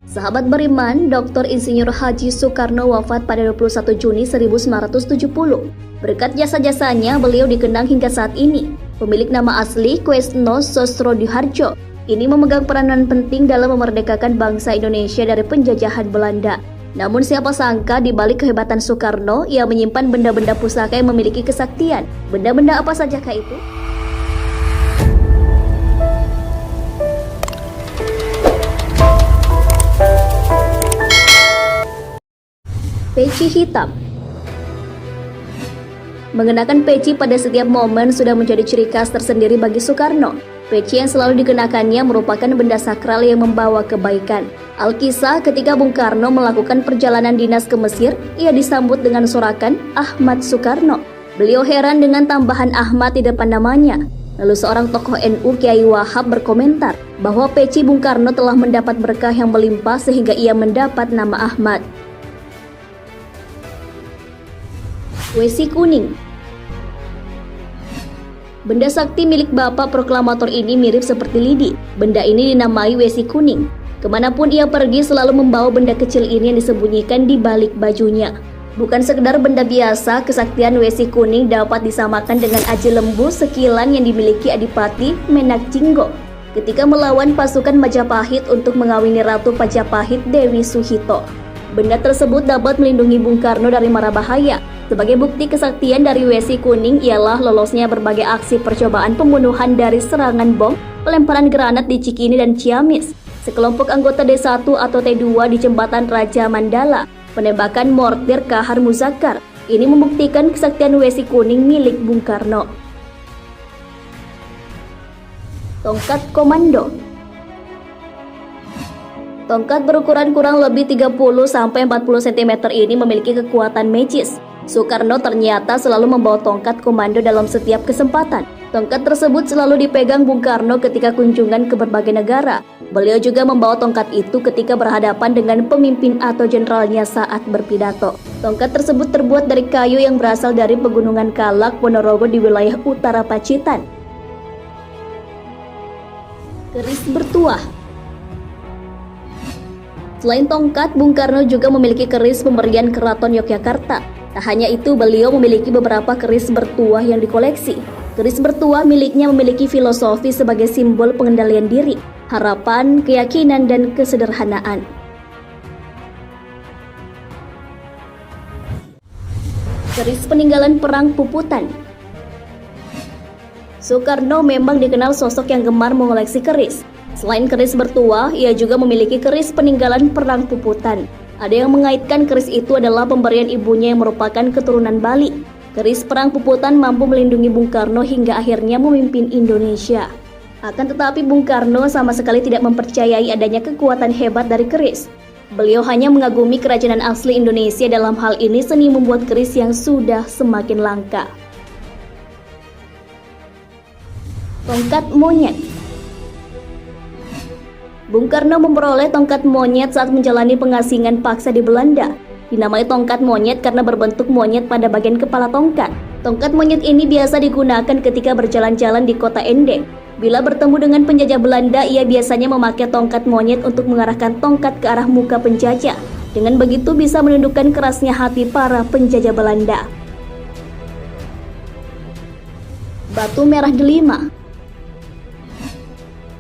Sahabat beriman, Dr. Insinyur Haji Soekarno wafat pada 21 Juni 1970. Berkat jasa-jasanya, beliau dikenang hingga saat ini. Pemilik nama asli Kwesno Sosrodihardjo ini memegang peranan penting dalam memerdekakan bangsa Indonesia dari penjajahan Belanda. Namun siapa sangka di balik kehebatan Soekarno, ia menyimpan benda-benda pusaka yang memiliki kesaktian. Benda-benda apa sajakah itu? Peci hitam. Mengenakan peci pada setiap momen sudah menjadi ciri khas tersendiri bagi Soekarno. Peci yang selalu dikenakannya merupakan benda sakral yang membawa kebaikan. Alkisah ketika Bung Karno melakukan perjalanan dinas ke Mesir, ia disambut dengan sorakan Ahmad Soekarno. Beliau heran dengan tambahan Ahmad di depan namanya. Lalu seorang tokoh NU, Kiai Wahab, berkomentar bahwa peci Bung Karno telah mendapat berkah yang melimpah sehingga ia mendapat nama Ahmad. Wesi kuning. Benda sakti milik Bapak Proklamator ini mirip seperti lidi. Benda ini dinamai wesi kuning. Kemanapun ia pergi selalu membawa benda kecil ini yang disembunyikan di balik bajunya. Bukan sekedar benda biasa, kesaktian wesi kuning dapat disamakan dengan aji lembu sekilan yang dimiliki Adipati Menak Jinggo ketika melawan pasukan Majapahit untuk mengawini Ratu Majapahit Dewi Suhito. Benda tersebut dapat melindungi Bung Karno dari mara bahaya. Sebagai bukti kesaktian dari wesi kuning ialah lolosnya berbagai aksi percobaan pembunuhan dari serangan bom, pelemparan granat di Cikini dan Ciamis, sekelompok anggota D1 atau T2 di Jembatan Raja Mandala, penembakan mortir Kahar Muzakkar. Ini membuktikan kesaktian wesi kuning milik Bung Karno. Tongkat komando. Tongkat berukuran kurang lebih 30-40 cm ini memiliki kekuatan magis. Soekarno ternyata selalu membawa tongkat komando dalam setiap kesempatan. Tongkat tersebut selalu dipegang Bung Karno ketika kunjungan ke berbagai negara. Beliau juga membawa tongkat itu ketika berhadapan dengan pemimpin atau jenderalnya saat berpidato. Tongkat tersebut terbuat dari kayu yang berasal dari Pegunungan Kalak, Ponorogo di wilayah utara Pacitan. Keris bertuah. Selain tongkat, Bung Karno juga memiliki keris pemberian Keraton Yogyakarta. Tak hanya itu, beliau memiliki beberapa keris bertuah yang dikoleksi. Keris bertuah miliknya memiliki filosofi sebagai simbol pengendalian diri, harapan, keyakinan, dan kesederhanaan. Keris peninggalan perang Puputan. Soekarno memang dikenal sosok yang gemar mengoleksi keris. Selain keris bertuah, ia juga memiliki keris peninggalan perang Puputan. Ada yang mengaitkan keris itu adalah pemberian ibunya yang merupakan keturunan Bali. Keris perang Puputan mampu melindungi Bung Karno hingga akhirnya memimpin Indonesia. Akan tetapi Bung Karno sama sekali tidak mempercayai adanya kekuatan hebat dari keris. Beliau hanya mengagumi kerajinan asli Indonesia, dalam hal ini seni membuat keris yang sudah semakin langka. Tongkat monyet. Bung Karno memperoleh tongkat monyet saat menjalani pengasingan paksa di Belanda. Dinamai tongkat monyet karena berbentuk monyet pada bagian kepala tongkat. Tongkat monyet ini biasa digunakan ketika berjalan-jalan di kota Ende. Bila bertemu dengan penjajah Belanda, ia biasanya memakai tongkat monyet untuk mengarahkan tongkat ke arah muka penjajah. Dengan begitu bisa menundukkan kerasnya hati para penjajah Belanda. Batu merah delima.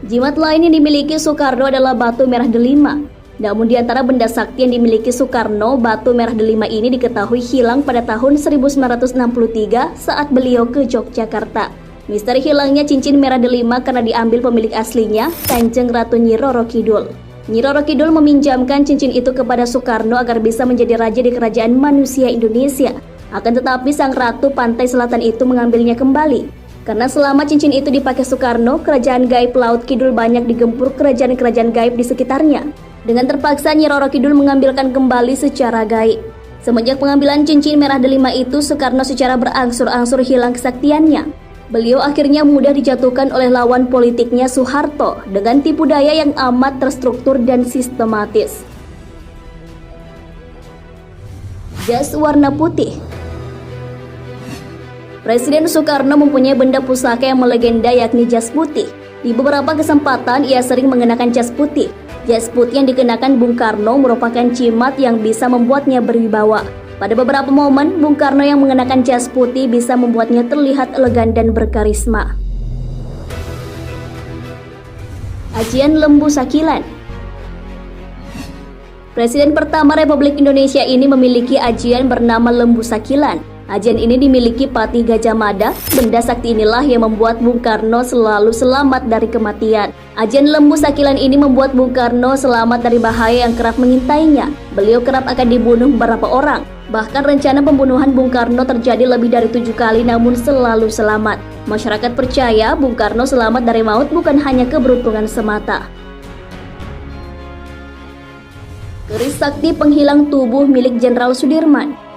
Jimat lain yang dimiliki Soekarno adalah batu merah delima. Namun di antara benda sakti yang dimiliki Soekarno, batu merah delima ini diketahui hilang pada tahun 1963 saat beliau ke Yogyakarta. Misteri hilangnya cincin merah delima karena diambil pemilik aslinya, Kanjeng Ratu Nyi Roro Kidul. Nyi Roro Kidul meminjamkan cincin itu kepada Soekarno agar bisa menjadi raja di kerajaan manusia Indonesia. Akan tetapi sang ratu pantai selatan itu mengambilnya kembali. Karena selama cincin itu dipakai Soekarno, kerajaan gaib Laut Kidul banyak digempur kerajaan-kerajaan gaib di sekitarnya. Dengan terpaksa Nyi Roro Kidul mengambilkan kembali secara gaib. Semenjak pengambilan cincin merah delima itu, Soekarno secara berangsur-angsur hilang kesaktiannya. Beliau akhirnya mudah dijatuhkan oleh lawan politiknya Soeharto dengan tipu daya yang amat terstruktur dan sistematis. Jas warna putih. Presiden Soekarno mempunyai benda pusaka yang melegenda yakni jas putih. Di beberapa kesempatan ia sering mengenakan jas putih. Jas putih yang dikenakan Bung Karno merupakan jimat yang bisa membuatnya berwibawa. Pada beberapa momen, Bung Karno yang mengenakan jas putih bisa membuatnya terlihat elegan dan berkarisma. Ajian Lembu Sakilan. Presiden pertama Republik Indonesia ini memiliki ajian bernama Lembu Sakilan. Ajian ini dimiliki Patih Gajah Mada. Benda sakti inilah yang membuat Bung Karno selalu selamat dari kematian. Ajian Lembu Sakilan ini membuat Bung Karno selamat dari bahaya yang kerap mengintainya. Beliau kerap akan dibunuh beberapa orang. Bahkan rencana pembunuhan Bung Karno terjadi lebih dari 7 kali namun selalu selamat. Masyarakat percaya Bung Karno selamat dari maut bukan hanya keberuntungan semata. Keris sakti penghilang tubuh milik Jenderal Sudirman.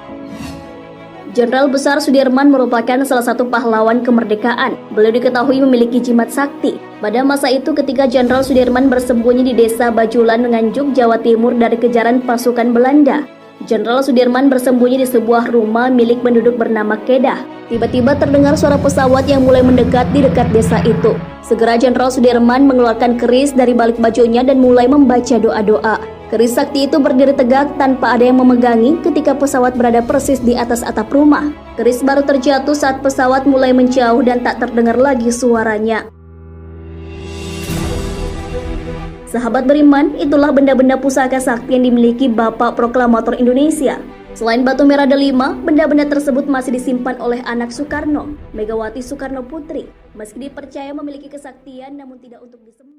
Jenderal Besar Sudirman merupakan salah satu pahlawan kemerdekaan. Beliau diketahui memiliki jimat sakti. Pada masa itu ketika Jenderal Sudirman bersembunyi di desa Bajulan, Nganjuk, Jawa Timur dari kejaran pasukan Belanda. Jenderal Sudirman bersembunyi di sebuah rumah milik penduduk bernama Kedah. Tiba-tiba terdengar suara pesawat yang mulai mendekat di dekat desa itu. Segera Jenderal Sudirman mengeluarkan keris dari balik bajunya dan mulai membaca doa-doa. Keris sakti itu berdiri tegak tanpa ada yang memegangi ketika pesawat berada persis di atas atap rumah. Keris baru terjatuh saat pesawat mulai menjauh dan tak terdengar lagi suaranya. Sahabat beriman, itulah benda-benda pusaka sakti yang dimiliki Bapak Proklamator Indonesia. Selain batu merah delima, benda-benda tersebut masih disimpan oleh anak Soekarno, Megawati Soekarno Putri. Meski dipercaya memiliki kesaktian namun tidak untuk disembah.